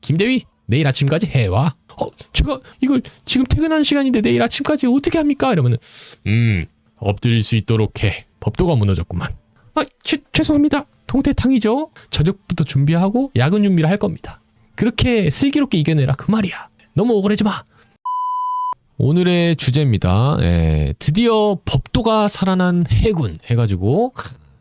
김대위 내일 아침까지 해와. 제가 이걸 지금 퇴근하는 시간인데 내일 아침까지 어떻게 합니까? 이러면은 엎드릴 수 있도록 해. 법도가 무너졌구만. 죄송합니다. 통태탕이죠. 저녁부터 준비하고 야근 준비를 할 겁니다. 그렇게 슬기롭게 이겨내라 그 말이야. 너무 억울하지 마. 오늘의 주제입니다. 드디어 법도가 살아난 해군 해가지고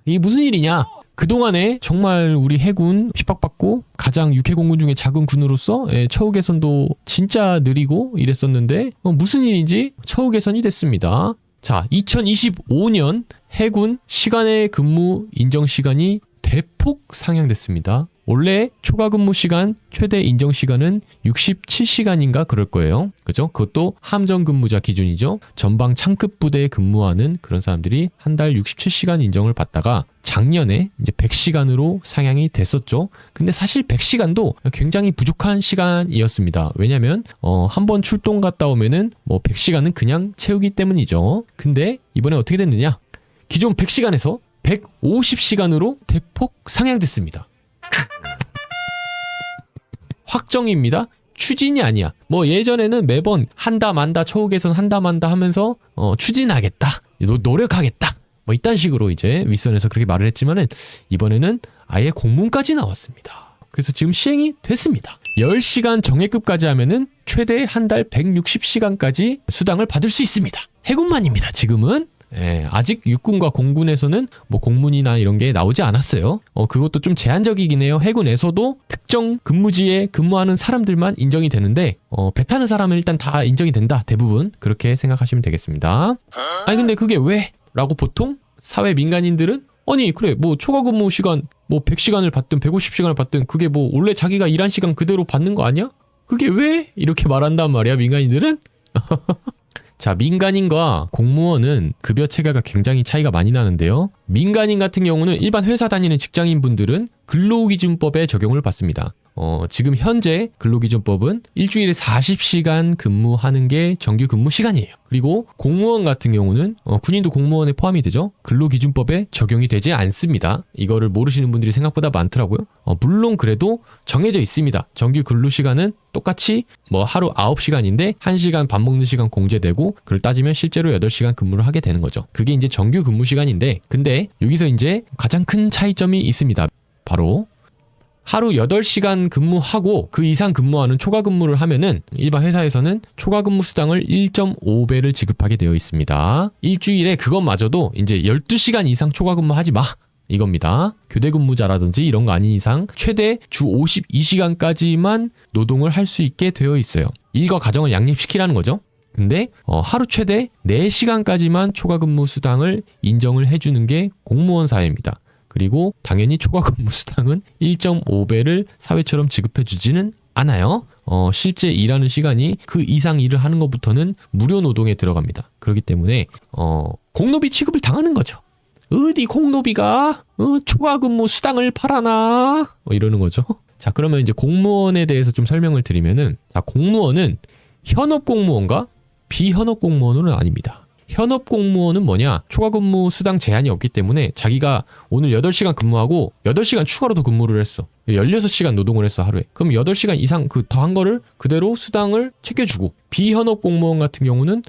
이게 무슨 일이냐. 그동안에 정말 우리 해군 핍박받고 가장 육해공군 중에 작은 군으로서 처우 개선도 진짜 느리고 이랬었는데 무슨 일인지 처우 개선이 됐습니다. 자, 2025년 해군 시간의 근무 인정 시간이 대폭 상향됐습니다. 원래 초과 근무 시간 최대 인정 시간은 67시간인가 그럴 거예요. 그죠? 그것도 함정 근무자 기준이죠. 전방 창급 부대에 근무하는 그런 사람들이 한 달 67시간 인정을 받다가 작년에 이제 100시간으로 상향이 됐었죠. 근데 사실 100시간도 굉장히 부족한 시간이었습니다. 왜냐면 한번 출동 갔다 오면은 뭐 100시간은 그냥 채우기 때문이죠. 근데 이번에 어떻게 됐느냐? 기존 100시간에서 150시간으로 대폭 상향됐습니다. 확정입니다. 추진이 아니야. 뭐 예전에는 매번 한다 만다 처우 개선 한다 만다 하면서 추진하겠다. 노력하겠다. 뭐 이딴 식으로 이제 윗선에서 그렇게 말을 했지만은 이번에는 아예 공문까지 나왔습니다. 그래서 지금 시행이 됐습니다. 10시간 정예급까지 하면은 최대 한 달 160시간까지 수당을 받을 수 있습니다. 해군만입니다. 지금은. 아직 육군과 공군에서는 뭐 공문이나 이런 게 나오지 않았어요. 그것도 좀 제한적이긴 해요. 해군에서도 특정 근무지에 근무하는 사람들만 인정이 되는데 배 타는 사람은 일단 다 인정이 된다. 대부분 그렇게 생각하시면 되겠습니다. 아니 근데 그게 왜? 라고 보통 사회 민간인들은 아니 그래 뭐 초과 근무 시간 뭐 100시간을 받든 150시간을 받든 그게 뭐 원래 자기가 일한 시간 그대로 받는 거 아니야? 그게 왜? 이렇게 말한단 말이야 민간인들은. 자, 민간인과 공무원은 급여 체계가 굉장히 차이가 많이 나는데요. 민간인 같은 경우는 일반 회사 다니는 직장인분들은 근로기준법에 적용을 받습니다. 지금 현재 근로기준법은 일주일에 40시간 근무하는 게 정규 근무 시간이에요. 그리고 공무원 같은 경우는 군인도 공무원에 포함이 되죠. 근로기준법에 적용이 되지 않습니다. 이거를 모르시는 분들이 생각보다 많더라고요. 물론 그래도 정해져 있습니다. 정규 근로시간은 똑같이 뭐 하루 9시간인데 1시간 밥 먹는 시간 공제되고 그걸 따지면 실제로 8시간 근무를 하게 되는 거죠. 그게 이제 정규 근무 시간인데 근데 여기서 이제 가장 큰 차이점이 있습니다. 바로 하루 8시간 근무하고 그 이상 근무하는 초과 근무를 하면은 일반 회사에서는 초과 근무 수당을 1.5배를 지급하게 되어 있습니다. 일주일에 그것마저도 이제 12시간 이상 초과 근무하지 마. 이겁니다. 교대 근무자라든지 이런 거 아닌 이상 최대 주 52시간까지만 노동을 할 수 있게 되어 있어요. 일과 가정을 양립시키라는 거죠. 근데 하루 최대 4시간까지만 초과 근무 수당을 인정을 해주는 게 공무원 사회입니다. 그리고 당연히 초과 근무 수당은 1.5배를 사회처럼 지급해주지는 않아요. 실제 일하는 시간이 그 이상 일을 하는 것부터는 무료 노동에 들어갑니다. 그렇기 때문에 공노비 취급을 당하는 거죠. 어디 공노비가 초과 근무 수당을 팔아나 이러는 거죠. 자, 그러면 이제 공무원에 대해서 좀 설명을 드리면은 자, 공무원은 현업 공무원과 비현업 공무원은 아닙니다. 현업 공무원은 뭐냐? 초과 근무 수당 제한이 없기 때문에 자기가 오늘 8시간 근무하고 8시간 추가로 더 근무를 했어. 16시간 노동을 했어, 하루에. 그럼 8시간 이상 그 더한 거를 그대로 수당을 챙겨주고 비현업 공무원 같은 경우는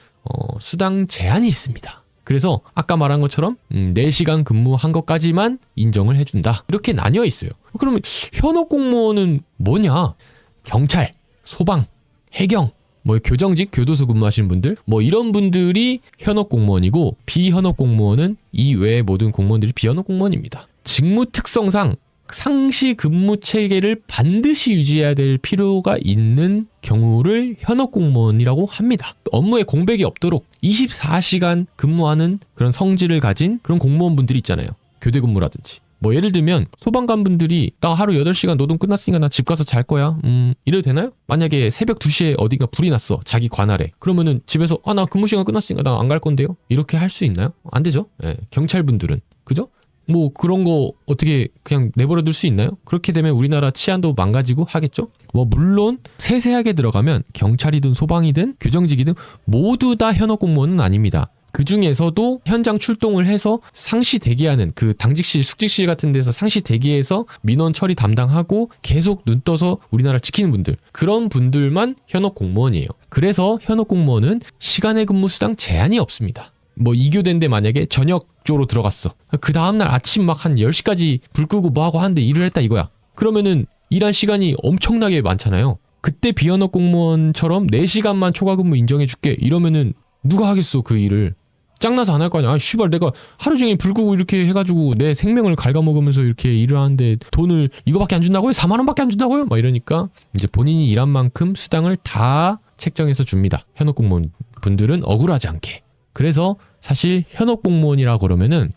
수당 제한이 있습니다. 그래서 아까 말한 것처럼 4시간 근무한 것까지만 인정을 해준다. 이렇게 나뉘어 있어요. 그러면 현업 공무원은 뭐냐? 경찰, 소방, 해경, 뭐 교정직, 교도소 근무하시는 분들 뭐 이런 분들이 현업 공무원이고 비현업 공무원은 이 외의 모든 공무원들이 비현업 공무원입니다. 직무 특성상 상시 근무 체계를 반드시 유지해야 될 필요가 있는 경우를 현업 공무원이라고 합니다. 업무에 공백이 없도록 24시간 근무하는 그런 성질을 가진 그런 공무원분들이 있잖아요. 교대 근무라든지. 뭐 예를 들면 소방관 분들이 나 하루 8시간 노동 끝났으니까 나 집 가서 잘 거야. 이래도 되나요? 만약에 새벽 2시에 어딘가 불이 났어. 자기 관할에. 그러면은 집에서 나 근무 시간 끝났으니까 나 안 갈 건데요. 이렇게 할 수 있나요? 안 되죠. 경찰 분들은. 그죠? 뭐 그런 거 어떻게 그냥 내버려 둘 수 있나요? 그렇게 되면 우리나라 치안도 망가지고 하겠죠? 뭐 물론 세세하게 들어가면 경찰이든 소방이든 교정직이든 모두 다 현업 공무원은 아닙니다. 그 중에서도 현장 출동을 해서 상시 대기하는 그 당직실, 숙직실 같은 데서 상시 대기해서 민원 처리 담당하고 계속 눈 떠서 우리나라를 지키는 분들, 그런 분들만 현업 공무원이에요. 그래서 현업 공무원은 시간의 근무 수당 제한이 없습니다. 뭐 2교대인데 만약에 저녁조로 들어갔어. 그 다음날 아침 막 한 10시까지 불 끄고 뭐하고 하는데 일을 했다 이거야. 그러면은 일한 시간이 엄청나게 많잖아요. 그때 비현업 공무원처럼 4시간만 초과 근무 인정해줄게 이러면은 누가 하겠어 그 일을. 짱나서 안 할 거 아니야. 아 씨발 내가 하루 종일 불 끄고 이렇게 해가지고 내 생명을 갉아먹으면서 이렇게 일을 하는데 돈을 이거밖에 안 준다고요? 4만 원밖에 안 준다고요? 막 이러니까 이제 본인이 일한 만큼 수당을 다 책정해서 줍니다. 현업 공무원 분들은 억울하지 않게. 그래서 사실 현업 공무원이라 그러면은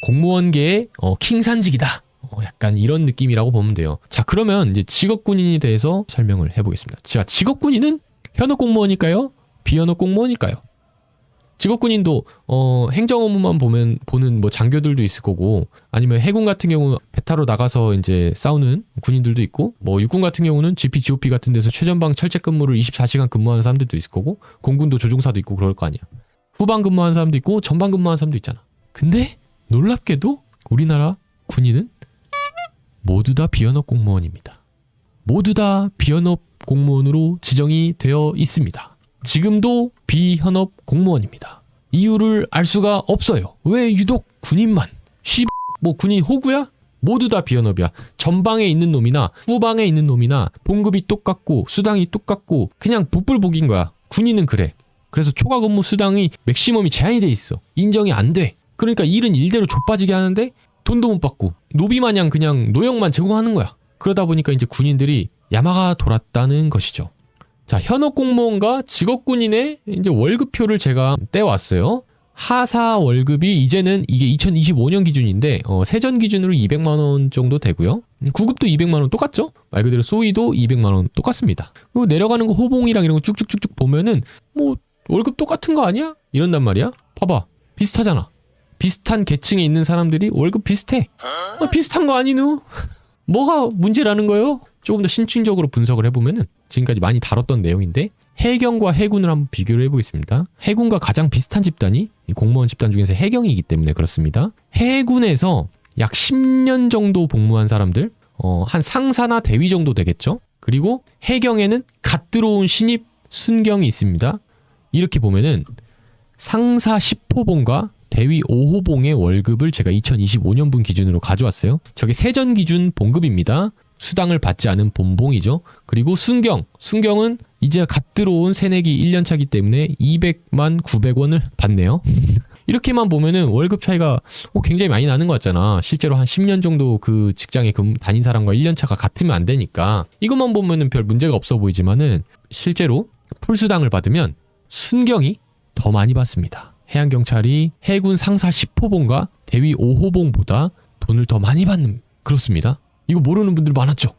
공무원계의 킹산직이다. 약간 이런 느낌이라고 보면 돼요. 자, 그러면 이제 직업군인에 대해서 설명을 해보겠습니다. 자, 직업군인은 현업 공무원일까요? 비현업 공무원일까요? 직업군인도 행정 업무만 보는 뭐 장교들도 있을 거고, 아니면 해군 같은 경우 배 타러 나가서 이제 싸우는 군인들도 있고, 뭐 육군 같은 경우는 GP, GOP 같은 데서 최전방 철책 근무를 24시간 근무하는 사람들도 있을 거고, 공군도 조종사도 있고 그럴 거 아니야. 후방 근무하는 사람도 있고 전방 근무하는 사람도 있잖아. 근데 놀랍게도 우리나라 군인은 모두 다 비현업 공무원입니다. 모두 다 비현업 공무원으로 지정이 되어 있습니다. 지금도 비현업 공무원입니다. 이유를 알 수가 없어요. 왜 유독 군인만? 뭐 군인 호구야? 모두 다 비현업이야. 전방에 있는 놈이나 후방에 있는 놈이나 봉급이 똑같고 수당이 똑같고 그냥 복불복인 거야. 군인은 그래. 그래서 초과 근무 수당이 맥시멈이 제한이 돼 있어. 인정이 안 돼. 그러니까 일은 일대로 좆빠지게 하는데 돈도 못 받고 노비 마냥 그냥 노역만 제공하는 거야. 그러다 보니까 이제 군인들이 야마가 돌았다는 것이죠. 자, 현업 공무원과 직업군인의 이제 월급표를 제가 떼왔어요. 하사 월급이 이제는 이게 2025년 기준인데 세전 기준으로 200만 원 정도 되고요. 구급도 200만 원 똑같죠? 말 그대로 소위도 200만 원 똑같습니다. 그리고 내려가는 거 호봉이랑 이런 거 쭉쭉쭉쭉 보면은 뭐 월급 똑같은 거 아니야? 이런단 말이야. 봐봐. 비슷하잖아. 비슷한 계층에 있는 사람들이 월급 비슷해. 비슷한 거 아니누? 뭐가 문제라는 거예요? 조금 더 심층적으로 분석을 해보면은 지금까지 많이 다뤘던 내용인데 해경과 해군을 한번 비교를 해보겠습니다. 해군과 가장 비슷한 집단이 공무원 집단 중에서 해경이기 때문에 그렇습니다. 해군에서 약 10년 정도 복무한 사람들, 한 상사나 대위 정도 되겠죠. 그리고 해경에는 갓 들어온 신입 순경이 있습니다. 이렇게 보면은 상사 10호봉과 대위 5호봉의 월급을 제가 2025년분 기준으로 가져왔어요. 저게 세전 기준 봉급입니다. 수당을 받지 않은 본봉이죠. 그리고 순경은 이제 갓 들어온 새내기 1년차기 때문에 200만 900원을 받네요. 이렇게만 보면은 월급 차이가 굉장히 많이 나는 것 같잖아. 실제로 한 10년 정도 그 직장에 다닌 사람과 1년차가 같으면 안 되니까 이것만 보면은 별 문제가 없어 보이지만은 실제로 풀수당을 받으면 순경이 더 많이 받습니다. 해양경찰이 해군 상사 10호봉과 대위 5호봉보다 돈을 더 많이 받는, 그렇습니다. 이거 모르는 분들 많았죠.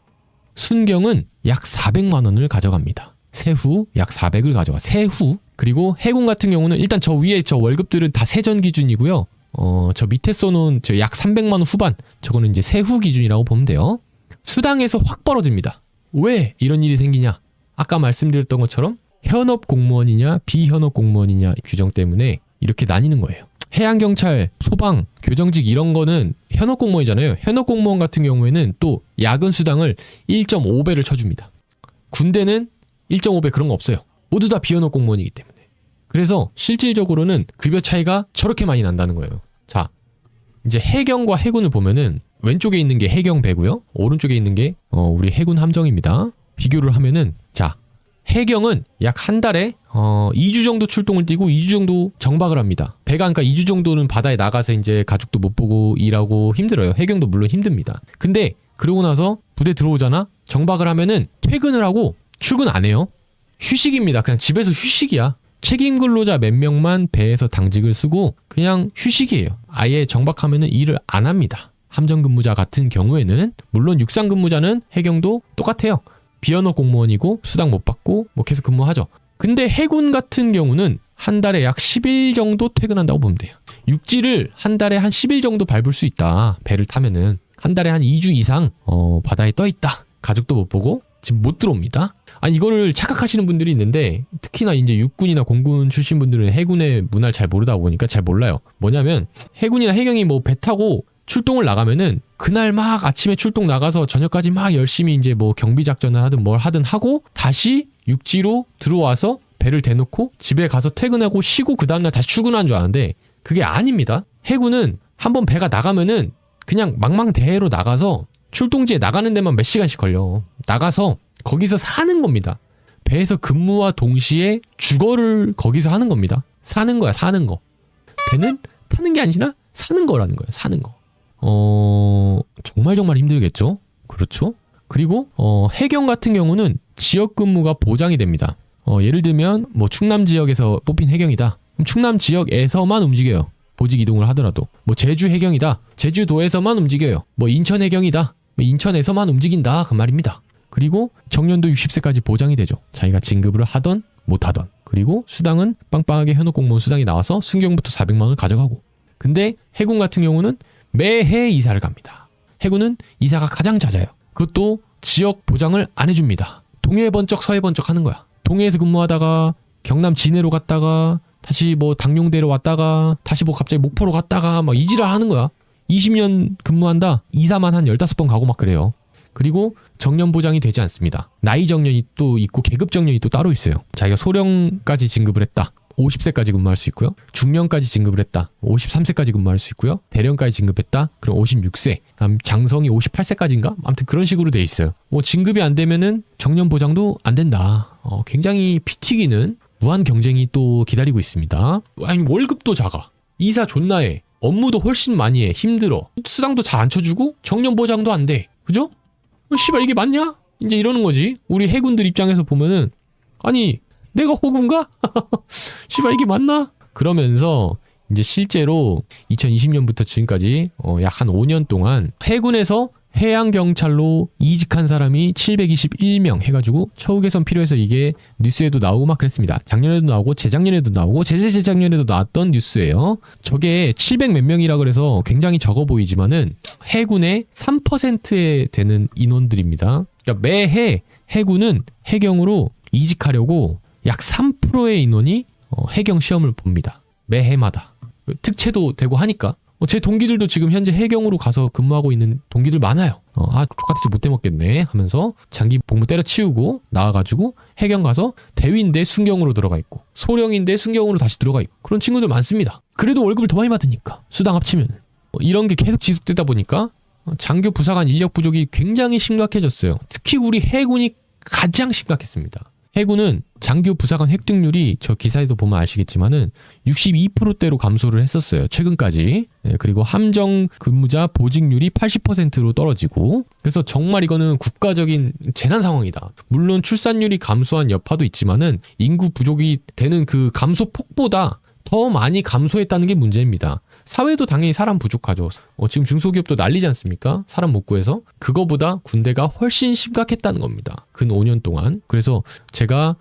순경은 약 400만 원을 가져갑니다. 세후 약 400을 가져가. 세후. 그리고 해군 같은 경우는 일단 저 위에 저 월급들은 다 세전 기준이고요. 저 밑에 써놓은 저 약 300만 원 후반, 저거는 이제 세후 기준이라고 보면 돼요. 수당에서 확 벌어집니다. 왜 이런 일이 생기냐? 아까 말씀드렸던 것처럼 현업 공무원이냐 비현업 공무원이냐 규정 때문에 이렇게 나뉘는 거예요. 해양경찰, 소방, 교정직 이런 거는 현업 공무원이잖아요. 현업 공무원 같은 경우에는 또 야근 수당을 1.5배를 쳐줍니다. 군대는 1.5배 그런 거 없어요. 모두 다 비현업 공무원이기 때문에. 그래서 실질적으로는 급여 차이가 저렇게 많이 난다는 거예요. 자, 이제 해경과 해군을 보면은 왼쪽에 있는 게 해경배고요. 오른쪽에 있는 게 우리 해군 함정입니다. 비교를 하면은 자, 해경은 약 한 달에 2주 정도 출동을 뛰고 2주 정도 정박을 합니다. 배가 그러니까 2주 정도는 바다에 나가서 이제 가족도 못 보고 일하고 힘들어요. 해경도 물론 힘듭니다. 근데 그러고 나서 부대 들어오잖아. 정박을 하면은 퇴근을 하고 출근 안 해요. 휴식입니다. 그냥 집에서 휴식이야. 책임 근로자 몇 명만 배에서 당직을 쓰고 그냥 휴식이에요. 아예 정박하면은 일을 안 합니다. 함정 근무자 같은 경우에는 물론 육상 근무자는 해경도 똑같아요. 비현업 공무원이고 수당 못 받고 뭐 계속 근무하죠. 근데 해군 같은 경우는 한 달에 약 10일 정도 퇴근한다고 보면 돼요. 육지를 한 달에 한 10일 정도 밟을 수 있다. 배를 타면은 한 달에 한 2주 이상 바다에 떠 있다. 가족도 못 보고 지금 못 들어옵니다. 아니 이거를 착각하시는 분들이 있는데 특히나 이제 육군이나 공군 출신 분들은 해군의 문화를 잘 모르다 보니까 잘 몰라요. 뭐냐면 해군이나 해경이 뭐 배 타고 출동을 나가면은 그날 막 아침에 출동 나가서 저녁까지 막 열심히 이제 뭐 경비 작전을 하든 뭘 하든 하고 다시 육지로 들어와서 배를 대놓고 집에 가서 퇴근하고 쉬고 그 다음날 다시 출근하는 줄 아는데 그게 아닙니다. 해군은 한번 배가 나가면은 그냥 망망대해로 나가서 출동지에 나가는 데만 몇 시간씩 걸려. 나가서 거기서 사는 겁니다. 배에서 근무와 동시에 주거를 거기서 하는 겁니다. 사는 거야, 사는 거. 배는 타는 게 아니라 사는 거라는 거예요, 사는 거. 정말 힘들겠죠? 그렇죠? 그리고, 해경 같은 경우는 지역 근무가 보장이 됩니다. 예를 들면, 뭐, 충남 지역에서 뽑힌 해경이다. 그럼 충남 지역에서만 움직여요. 보직 이동을 하더라도. 뭐, 제주 해경이다. 제주도에서만 움직여요. 뭐, 인천 해경이다. 인천에서만 움직인다. 그 말입니다. 그리고 정년도 60세까지 보장이 되죠. 자기가 진급을 하던 못하던. 그리고 수당은 빵빵하게 현역 공무원 수당이 나와서 순경부터 400만 원을 가져가고. 근데 해군 같은 경우는 매해 이사를 갑니다. 해군은 이사가 가장 잦아요. 그것도 지역 보장을 안 해줍니다. 동해 번쩍 서해 번쩍 하는 거야. 동해에서 근무하다가 경남 진해로 갔다가 다시 뭐 당룡대로 왔다가 다시 뭐 갑자기 목포로 갔다가 막 이지랄 하는 거야. 20년 근무한다. 이사만 한 15번 가고 막 그래요. 그리고 정년 보장이 되지 않습니다. 나이 정년이 또 있고 계급 정년이 또 따로 있어요. 자기가 소령까지 진급을 했다. 50세까지 근무할 수 있고요. 중령까지 진급을 했다. 53세까지 근무할 수 있고요. 대령까지 진급했다. 그럼 56세. 다음 장성이 58세까지인가? 아무튼 그런 식으로 돼 있어요. 뭐 진급이 안 되면은 정년 보장도 안 된다. 굉장히 피 튀기는 무한 경쟁이 또 기다리고 있습니다. 아니 월급도 작아. 이사 존나 해. 업무도 훨씬 많이 해. 힘들어. 수당도 잘 안 쳐주고 정년 보장도 안 돼. 그죠? 씨발 이게 맞냐? 이제 이러는 거지. 우리 해군들 입장에서 보면은 아니 내가 호구인가? 씨발 이게 맞나? 그러면서 이제 실제로 2020년부터 지금까지 약 한 5년 동안 해군에서 해양경찰로 이직한 사람이 721명 해가지고 처우 개선 필요해서 이게 뉴스에도 나오고 막 그랬습니다. 작년에도 나오고 재작년에도 나오고 재작년에도 나왔던 뉴스예요. 저게 700 몇 명이라 그래서 굉장히 적어 보이지만은 해군의 3%에 되는 인원들입니다. 그러니까 매해 해군은 해경으로 이직하려고 약 3%의 인원이 해경 시험을 봅니다. 매해마다. 특채도 되고 하니까. 제 동기들도 지금 현재 해경으로 가서 근무하고 있는 동기들 많아요. 똑같아서 못해 먹겠네 하면서 장기 복무 때려치우고 나와가지고 해경 가서 대위인데 순경으로 들어가 있고 소령인데 순경으로 다시 들어가 있고 그런 친구들 많습니다. 그래도 월급을 더 많이 받으니까 수당 합치면 이런 게 계속 지속되다 보니까 장교 부사관 인력 부족이 굉장히 심각해졌어요. 특히 우리 해군이 가장 심각했습니다. 해군은 장교 부사관 획득률이 저 기사에도 보면 아시겠지만은 62%대로 감소를 했었어요. 최근까지. 그리고 함정 근무자 보직률이 80%로 떨어지고 그래서 정말 이거는 국가적인 재난 상황이다. 물론 출산율이 감소한 여파도 있지만은 인구 부족이 되는 그 감소폭보다 더 많이 감소했다는 게 문제입니다. 사회도 당연히 사람 부족하죠. 지금 중소기업도 난리지 않습니까? 사람 못 구해서. 그거보다 군대가 훨씬 심각했다는 겁니다. 근 5년 동안. 그래서 제가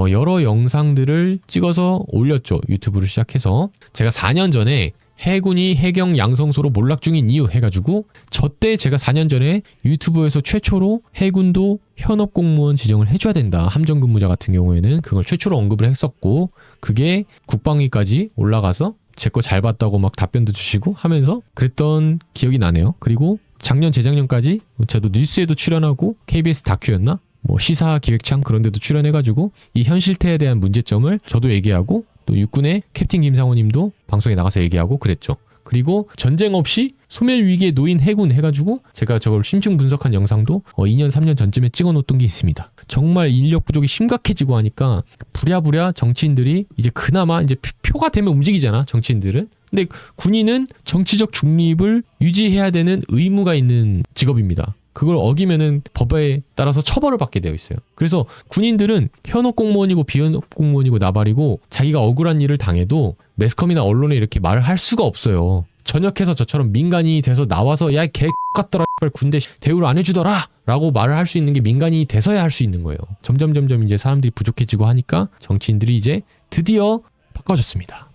여러 영상들을 찍어서 올렸죠. 유튜브를 시작해서. 제가 4년 전에 해군이 해경 양성소로 몰락 중인 이유 해가지고 저때 제가 4년 전에 유튜브에서 최초로 해군도 현업 공무원 지정을 해줘야 된다. 함정 근무자 같은 경우에는 그걸 최초로 언급을 했었고 그게 국방위까지 올라가서 제 거 잘 봤다고 막 답변도 주시고 하면서 그랬던 기억이 나네요. 그리고 작년 재작년까지 저도 뉴스에도 출연하고 KBS 다큐였나? 뭐 시사기획창 그런 데도 출연해가지고 이 현실태에 대한 문제점을 저도 얘기하고 또 육군의 캡틴 김상호님도 방송에 나가서 얘기하고 그랬죠. 그리고 전쟁 없이 소멸 위기에 놓인 해군 해가지고 제가 저걸 심층 분석한 영상도 2년 3년 전쯤에 찍어놓았던 게 있습니다. 정말 인력 부족이 심각해지고 하니까 부랴부랴 정치인들이 이제 그나마 이제 표가 되면 움직이잖아 정치인들은. 근데 군인은 정치적 중립을 유지해야 되는 의무가 있는 직업입니다. 그걸 어기면은 법에 따라서 처벌을 받게 되어 있어요. 그래서 군인들은 현업 공무원이고 비현업 공무원이고 나발이고 자기가 억울한 일을 당해도 매스컴이나 언론에 이렇게 말을 할 수가 없어요. 전역해서 저처럼 민간인이 돼서 나와서 야 개 같더라 군대 대우를 안 해주더라 라고 말을 할 수 있는 게 민간인이 돼서야 할 수 있는 거예요. 점점 이제 사람들이 부족해지고 하니까 정치인들이 이제 드디어 바꿔줬습니다.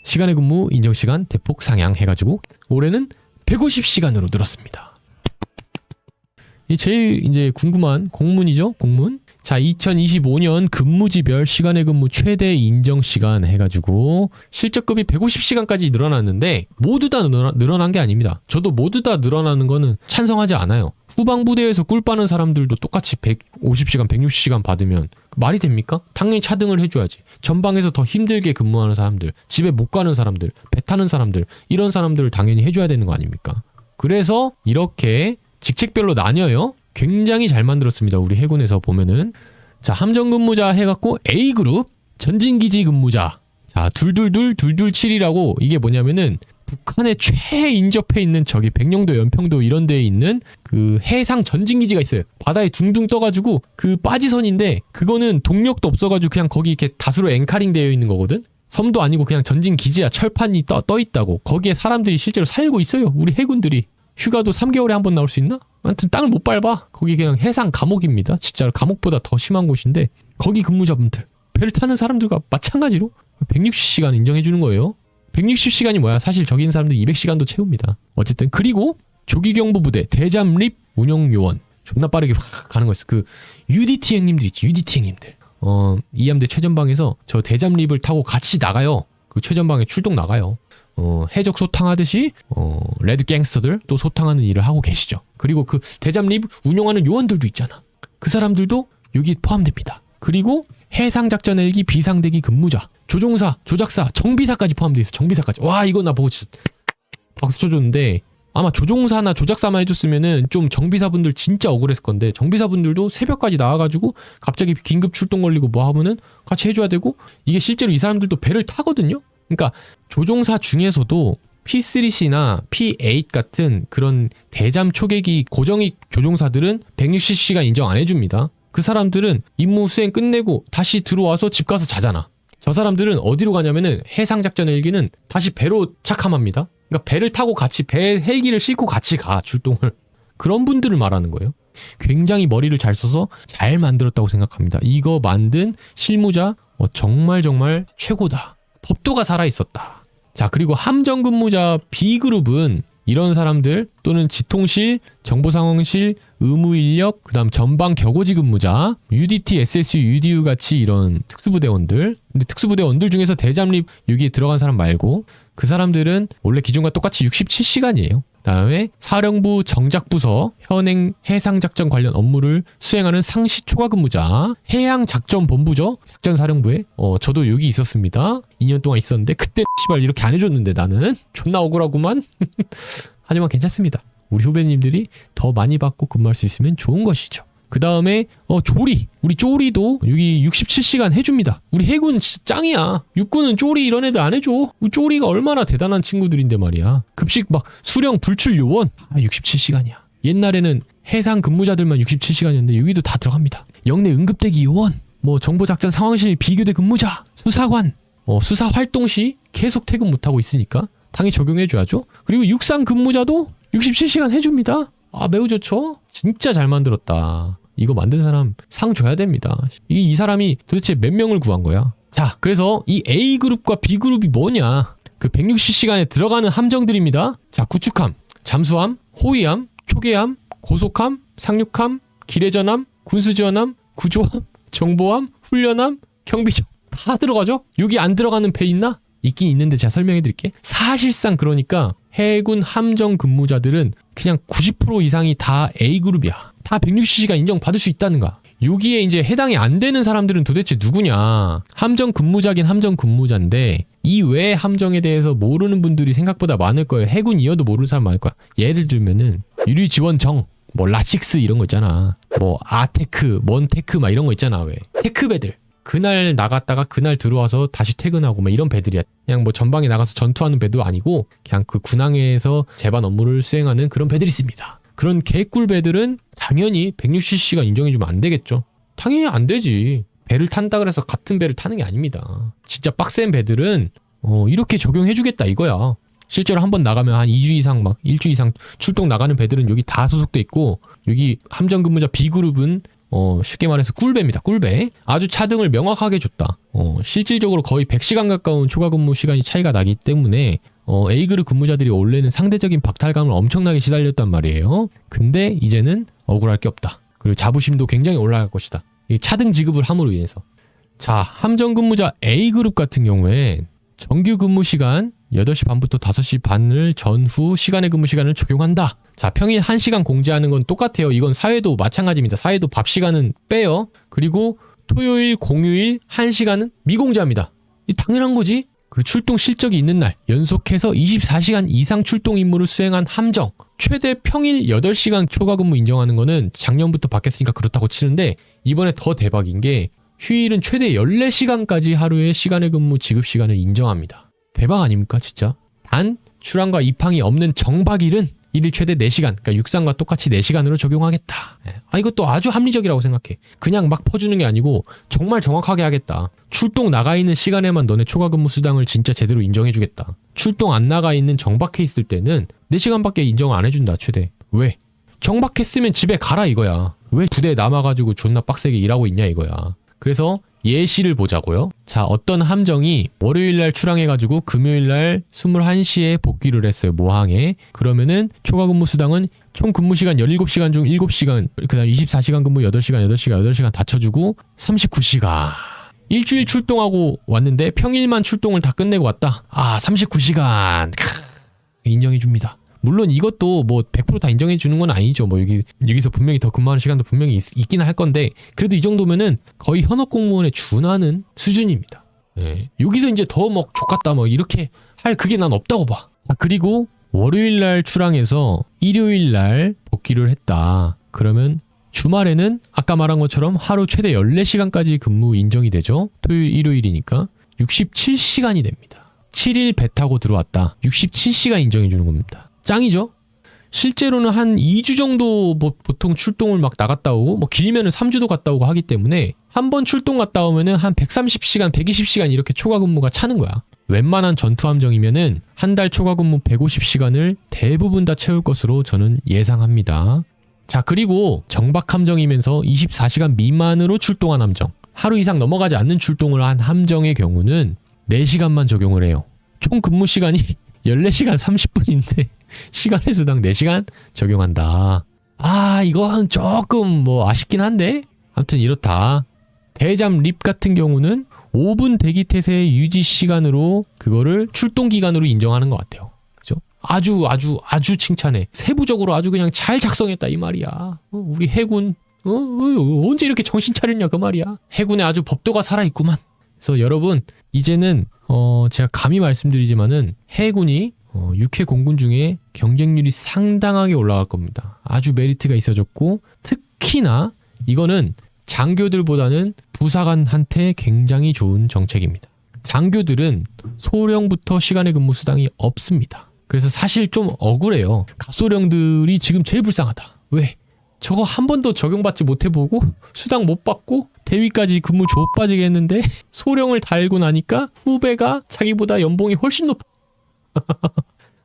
시간의 근무 인정시간 대폭 상향해가지고 올해는 150시간으로 늘었습니다. 이 제일 이제 궁금한 공문이죠. 공문. 자, 2025년 근무지별 시간의 근무 최대 인정 시간 해가지고 실적급이 150시간까지 늘어났는데 모두 다 늘어난 게 아닙니다. 저도 모두 다 늘어나는 거는 찬성하지 않아요. 후방 부대에서 꿀 빠는 사람들도 똑같이 150시간, 160시간 받으면 말이 됩니까? 당연히 차등을 해줘야지. 전방에서 더 힘들게 근무하는 사람들, 집에 못 가는 사람들, 배 타는 사람들, 이런 사람들을 당연히 해줘야 되는 거 아닙니까? 그래서 이렇게 직책별로 나뉘어요. 굉장히 잘 만들었습니다. 우리 해군에서 보면은. 자, 함정근무자 해갖고 A그룹, 전진기지 근무자. 자, 222-227이라고 이게 뭐냐면은 북한에 최인접해 있는 저기 백령도, 연평도 이런 데에 있는 그 해상 전진기지가 있어요. 바다에 둥둥 떠가지고 그 빠지선인데 그거는 동력도 없어가지고 그냥 거기 이렇게 다수로 앵카링 되어 있는 거거든? 섬도 아니고 그냥 전진기지야. 철판이 떠 있다고. 거기에 사람들이 실제로 살고 있어요. 우리 해군들이. 휴가도 3개월에 한 번 나올 수 있나? 아무튼 땅을 못 밟아. 거기 그냥 해상 감옥입니다. 진짜 감옥보다 더 심한 곳인데 거기 근무자분들 배를 타는 사람들과 마찬가지로 160시간 인정해주는 거예요. 160시간이 뭐야? 사실 저기 있는 사람들 200시간도 채웁니다. 어쨌든 그리고 조기경보부대 대잠립 운영요원 존나 빠르게 확 가는 거였어. 그 UDT 형님들 있지. UDT 형님들. 이함대 최전방에서 저 대잠립을 타고 같이 나가요. 그 최전방에 출동 나가요. 해적 소탕하듯이 레드 갱스터들 또 소탕하는 일을 하고 계시죠. 그리고 그 대잠립 운영하는 요원들도 있잖아. 그 사람들도 여기 포함됩니다. 그리고 해상작전 헬기 비상대기 근무자, 조종사, 조작사, 정비사까지 포함되어 있어. 정비사까지. 와, 이거 나 보고 진짜 박수 쳐줬는데 아마 조종사나 조작사만 해줬으면은 좀 정비사분들 진짜 억울했을 건데 정비사분들도 새벽까지 나와가지고 갑자기 긴급 출동 걸리고 뭐 하면은 같이 해줘야 되고 이게 실제로 이 사람들도 배를 타거든요. 그러니까 조종사 중에서도 P3C나 P8 같은 그런 대잠 초계기 고정익 조종사들은 160시간 인정 안 해줍니다. 그 사람들은 임무 수행 끝내고 다시 들어와서 집 가서 자잖아. 저 사람들은 어디로 가냐면은 해상작전 헬기는 다시 배로 착함합니다. 그러니까 배를 타고 같이 배 헬기를 싣고 같이 가 출동을. 그런 분들을 말하는 거예요. 굉장히 머리를 잘 써서 잘 만들었다고 생각합니다. 이거 만든 실무자 정말 최고다. 법도가 살아있었다. 자, 그리고 함정근무자 B그룹은 이런 사람들 또는 지통실, 정보상황실, 의무인력, 그 다음 전방 격오지 근무자, UDT, SSU, UDU 같이 이런 특수부대원들. 근데 특수부대원들 중에서 대잠립 여기에 들어간 사람 말고 그 사람들은 원래 기존과 똑같이 67시간이에요. 다음에 사령부 정작부서 현행 해상작전 관련 업무를 수행하는 상시 초과 근무자, 해양작전본부죠. 작전사령부에. 저도 여기 있었습니다. 2년 동안 있었는데 그때 씨발 이렇게 안 해줬는데 나는 존나 억울하구만. 하지만 괜찮습니다. 우리 후배님들이 더 많이 받고 근무할 수 있으면 좋은 것이죠. 그 다음에 조리. 우리 쪼리도 여기 67시간 해줍니다. 우리 해군 진짜 짱이야. 육군은 쪼리 이런 애들 안 해줘. 우리 쪼리가 얼마나 대단한 친구들인데 말이야. 급식 막 수령 불출 요원 67시간이야. 옛날에는 해상 근무자들만 67시간이었는데 여기도 다 들어갑니다. 영내 응급대기 요원, 뭐 정보작전 상황실 비교대 근무자, 수사관, 수사 활동 시 계속 퇴근 못하고 있으니까 당연히 적용해줘야죠. 그리고 육상 근무자도 67시간 해줍니다. 매우 좋죠? 진짜 잘 만들었다. 이거 만든 사람 상 줘야 됩니다. 이 사람이 도대체 몇 명을 구한 거야? 자, 그래서 이 A그룹과 B그룹이 뭐냐? 그 160시간에 들어가는 함정들입니다. 자, 구축함, 잠수함, 호위함, 초계함, 고속함, 상륙함, 기뢰전함, 군수지원함, 구조함, 정보함, 훈련함, 경비정 다 들어가죠? 여기 안 들어가는 배 있나? 있긴 있는데 제가 설명해 드릴게. 사실상 그러니까 해군 함정 근무자들은 그냥 90% 이상이 다 A그룹이야. 다 160시간 인정받을 수 있다는 거야. 여기에 이제 해당이 안 되는 사람들은 도대체 누구냐? 함정 근무자긴 함정 근무자인데 이 외의 함정에 대해서 모르는 분들이 생각보다 많을 거예요. 해군이어도 모르는 사람 많을 거야. 예를 들면은 유류지원정, 뭐 라식스 이런 거 있잖아. 뭐 아테크, 먼테크 막 이런 거 있잖아. 왜? 테크배들. 그날 나갔다가 그날 들어와서 다시 퇴근하고 막 이런 배들이야. 그냥 뭐 전방에 나가서 전투하는 배도 아니고 그냥 그 군항해에서 제반 업무를 수행하는 그런 배들이 있습니다. 그런 개꿀 배들은 당연히 160시간 인정해주면 안 되겠죠. 당연히 안 되지. 배를 탄다 그래서 같은 배를 타는 게 아닙니다. 진짜 빡센 배들은 이렇게 적용해주겠다 이거야. 실제로 한번 나가면 한 2주 이상 막 일주 이상 출동 나가는 배들은 여기 다 소속돼 있고 여기 함정근무자 B그룹은 쉽게 말해서 꿀배입니다. 꿀배. 아주 차등을 명확하게 줬다. 실질적으로 거의 100시간 가까운 초과 근무 시간이 차이가 나기 때문에 A그룹 근무자들이 원래는 상대적인 박탈감을 엄청나게 시달렸단 말이에요. 근데 이제는 억울할 게 없다. 그리고 자부심도 굉장히 올라갈 것이다. 이 차등 지급을 함으로 인해서. 자, 함정 근무자 A그룹 같은 경우에 정규 근무 시간 8시 반부터 5시 반을 전후 시간의 근무 시간을 적용한다. 자, 평일 1시간 공제하는 건 똑같아요. 이건 사회도 마찬가지입니다. 사회도 밥 시간은 빼요. 그리고 토요일, 공휴일 1시간은 미공제합니다. 이 당연한 거지. 그리고 출동 실적이 있는 날 연속해서 24시간 이상 출동 임무를 수행한 함정 최대 평일 8시간 초과 근무 인정하는 거는 작년부터 바뀌었으니까 그렇다고 치는데 이번에 더 대박인 게 휴일은 최대 14시간까지 하루에 시간의 근무 지급 시간을 인정합니다. 대박 아닙니까 진짜? 단 출항과 입항이 없는 정박일은 일일 최대 4시간, 그러니까 육상과 똑같이 4시간으로 적용하겠다. 이것도 아주 합리적이라고 생각해. 그냥 막 퍼주는 게 아니고 정말 정확하게 하겠다. 출동 나가 있는 시간에만 너네 초과 근무 수당을 진짜 제대로 인정해주겠다. 출동 안 나가 있는 정박해 있을 때는 4시간밖에 인정 안 해준다, 최대. 왜? 정박했으면 집에 가라 이거야. 왜 부대에 남아가지고 존나 빡세게 일하고 있냐 이거야. 그래서 예시를 보자고요. 자, 어떤 함정이 월요일날 출항해가지고 금요일날 21시에 복귀를 했어요. 모항에. 그러면은 초과 근무 수당은 총 근무 시간 17시간 중 7시간, 그 다음 24시간 근무 8시간 다 쳐주고 39시간. 일주일 출동하고 왔는데 평일만 출동을 다 끝내고 왔다. 39시간. 인정해줍니다. 물론 이것도 뭐 100% 다 인정해 주는 건 아니죠. 뭐 여기서 분명히 더 근무하는 시간도 분명히 있긴 할 건데 그래도 이 정도면은 거의 현업 공무원에 준하는 수준입니다. 네. 여기서 이제 더 막 족같다 뭐 이렇게 할 그게 난 없다고 봐. 그리고 월요일 날 출항해서 일요일 날 복귀를 했다. 그러면 주말에는 아까 말한 것처럼 하루 최대 14시간까지 근무 인정이 되죠. 토요일, 일요일이니까 67시간이 됩니다. 7일 배 타고 들어왔다. 67시간 인정해 주는 겁니다. 짱이죠? 실제로는 한 2주 정도 뭐 보통 출동을 막 나갔다 오고 뭐 길면은 3주도 갔다 오고 하기 때문에 한 번 출동 갔다 오면은 한 130시간, 120시간 이렇게 초과 근무가 차는 거야. 웬만한 전투 함정이면은 한 달 초과 근무 150시간을 대부분 다 채울 것으로 저는 예상합니다. 자, 그리고 정박 함정이면서 24시간 미만으로 출동한 함정. 하루 이상 넘어가지 않는 출동을 한 함정의 경우는 4시간만 적용을 해요. 총 근무 시간이 14시간 30분인데 시간의 수당 4시간 적용한다. 이건 조금 뭐 아쉽긴 한데 아무튼 이렇다. 대잠 립 같은 경우는 5분 대기 태세의 유지 시간으로 그거를 출동 기간으로 인정하는 것 같아요. 그죠? 아주 칭찬해. 세부적으로 아주 그냥 잘 작성했다 이 말이야. 우리 해군 언제 이렇게 정신 차렸냐 그 말이야. 해군에 아주 법도가 살아있구만. 그래서 여러분 이제는 제가 감히 말씀드리지만은 해군이 육해 공군 중에 경쟁률이 상당하게 올라갈 겁니다. 아주 메리트가 있어졌고 특히나 이거는 장교들보다는 부사관한테 굉장히 좋은 정책입니다. 장교들은 소령부터 시간의 근무 수당이 없습니다. 그래서 사실 좀 억울해요. 갑소령들이 지금 제일 불쌍하다. 왜? 저거 한 번도 적용받지 못해보고 수당 못 받고 대위까지 근무 좆빠지게 했는데 소령을 달고 나니까 후배가 자기보다 연봉이 훨씬 높아.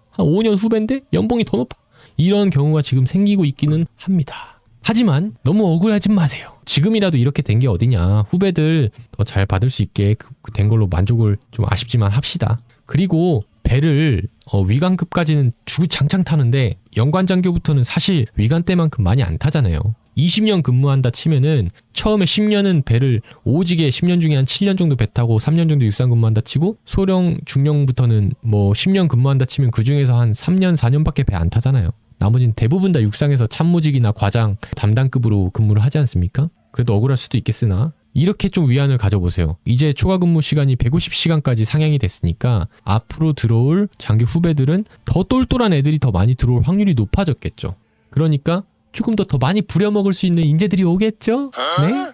한 5년 후배인데 연봉이 더 높아. 이런 경우가 지금 생기고 있기는 합니다. 하지만 너무 억울하지 마세요. 지금이라도 이렇게 된 게 어디냐. 후배들 더 잘 받을 수 있게 된 걸로 만족을 좀 아쉽지만 합시다. 그리고 배를 위관급까지는 주구장창 타는데 연관장교부터는 사실 위관 때만큼 많이 안 타잖아요. 20년 근무한다 치면은 처음에 10년은 배를 오지게 10년 중에 한 7년 정도 배 타고 3년 정도 육상 근무한다 치고 소령 중령부터는 뭐 10년 근무한다 치면 그중에서 한 3년 4년밖에 배 안 타잖아요. 나머지는 대부분 다 육상에서 참모직이나 과장 담당급으로 근무를 하지 않습니까? 그래도 억울할 수도 있겠으나 이렇게 좀 위안을 가져보세요. 이제 초과 근무 시간이 150시간까지 상향이 됐으니까 앞으로 들어올 장교 후배들은 더 똘똘한 애들이 더 많이 들어올 확률이 높아졌겠죠. 그러니까 조금 더 많이 부려먹을 수 있는 인재들이 오겠죠? 네?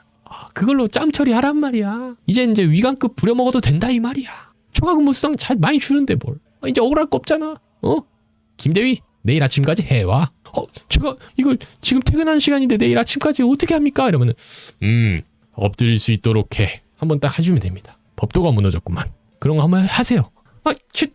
그걸로 짬 처리하란 말이야. 이제 위관급 부려먹어도 된다 이 말이야. 초과 근무 수당 잘 많이 주는데 뭘. 이제 억울할 거 없잖아. 김대위 내일 아침까지 해와. 제가 이걸 지금 퇴근하는 시간인데 내일 아침까지 어떻게 합니까? 이러면은 엎드릴 수 있도록 해. 한번 딱 해주면 됩니다. 법도가 무너졌구만. 그런 거 한번 하세요.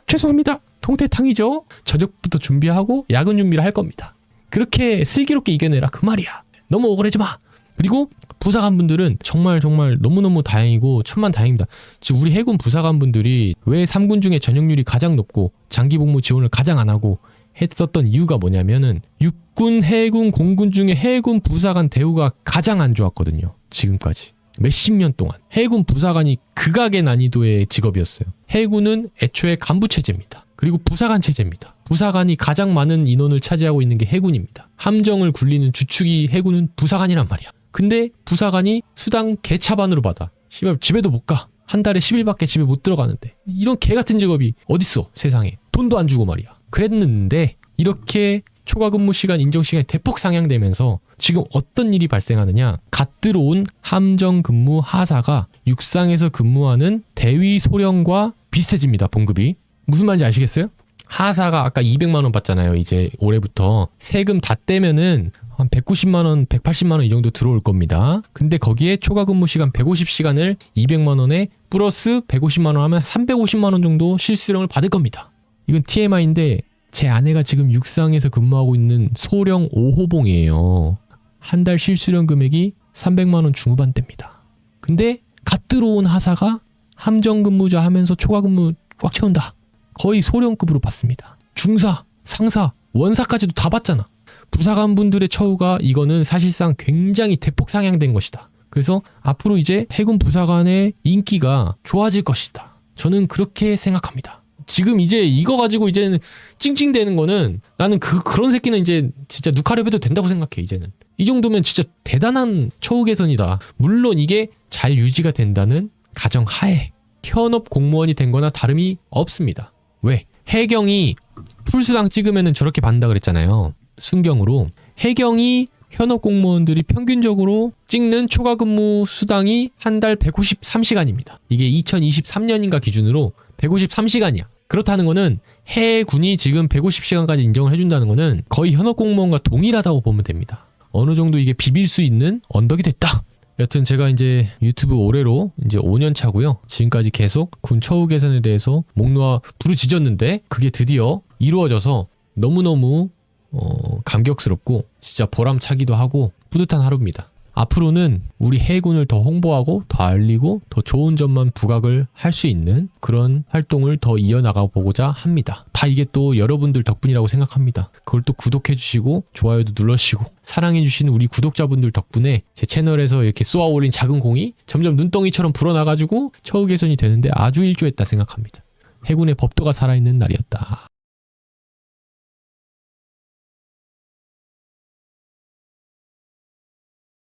죄송합니다. 통태탕이죠. 저녁부터 준비하고 야근 준비를 할 겁니다. 그렇게 슬기롭게 이겨내라 그 말이야. 너무 억울하지 마. 그리고 부사관분들은 정말 너무너무 다행이고 천만다행입니다. 지금 우리 해군 부사관분들이 왜 3군 중에 전역률이 가장 높고 장기복무 지원을 가장 안 하고 했었던 이유가 뭐냐면은 육군, 해군, 공군 중에 해군 부사관 대우가 가장 안 좋았거든요. 지금까지. 몇십 년 동안. 해군 부사관이 극악의 난이도의 직업이었어요. 해군은 애초에 간부 체제입니다. 그리고 부사관 체제입니다. 부사관이 가장 많은 인원을 차지하고 있는 게 해군입니다. 함정을 굴리는 주축이 해군은 부사관이란 말이야. 근데 부사관이 수당 개차반으로 받아. 씨발 집에도 못 가. 한 달에 10일밖에 집에 못 들어가는데. 이런 개 같은 직업이 어딨어 세상에. 돈도 안 주고 말이야. 그랬는데 이렇게 초과 근무 시간 인정 시간이 대폭 상향되면서 지금 어떤 일이 발생하느냐. 갓 들어온 함정 근무 하사가 육상에서 근무하는 대위 소령과 비슷해집니다. 봉급이. 무슨 말인지 아시겠어요? 하사가 아까 200만 원 받잖아요. 이제 올해부터 세금 다 떼면은 한 190만 원, 180만 원 이 정도 들어올 겁니다. 근데 거기에 초과 근무 시간 150시간을 200만 원에 플러스 150만 원 하면 350만 원 정도 실수령을 받을 겁니다. 이건 TMI인데 제 아내가 지금 육상에서 근무하고 있는 소령 5호봉이에요. 한 달 실수령 금액이 300만 원 중후반대입니다. 근데 갓 들어온 하사가 함정 근무자 하면서 초과 근무 꽉 채운다. 거의 소령급으로 받습니다. 중사, 상사, 원사까지도 다 받잖아. 부사관분들의 처우가 이거는 사실상 굉장히 대폭 상향된 것이다. 그래서 앞으로 이제 해군 부사관의 인기가 좋아질 것이다. 저는 그렇게 생각합니다. 지금 이제 이거 가지고 이제는 찡찡대는 거는 나는 그런 새끼는 이제 진짜 누카랩해도 된다고 생각해. 이제는 이 정도면 진짜 대단한 처우 개선이다. 물론 이게 잘 유지가 된다는 가정하에 현업 공무원이 된 거나 다름이 없습니다. 왜? 해경이 풀수당 찍으면 저렇게 받는다 그랬잖아요. 순경으로. 해경이 현업 공무원들이 평균적으로 찍는 초과 근무 수당이 한 달 153시간입니다. 이게 2023년인가 기준으로 153시간이야. 그렇다는 거는 해군이 지금 150시간까지 인정을 해준다는 거는 거의 현업 공무원과 동일하다고 보면 됩니다. 어느 정도 이게 비빌 수 있는 언덕이 됐다. 여튼 제가 이제 유튜브 올해로 이제 5년 차고요. 지금까지 계속 군 처우 개선에 대해서 목 놓아 부르짖었는데 그게 드디어 이루어져서 너무너무 감격스럽고 진짜 보람차기도 하고 뿌듯한 하루입니다. 앞으로는 우리 해군을 더 홍보하고 더 알리고 더 좋은 점만 부각을 할 수 있는 그런 활동을 더 이어나가 보고자 합니다. 다 이게 또 여러분들 덕분이라고 생각합니다. 그걸 또 구독해주시고 좋아요도 눌러주시고 사랑해주시는 우리 구독자분들 덕분에 제 채널에서 이렇게 쏘아 올린 작은 공이 점점 눈덩이처럼 불어나가지고 처우 개선이 되는데 아주 일조했다 생각합니다. 해군의 법도가 살아있는 날이었다.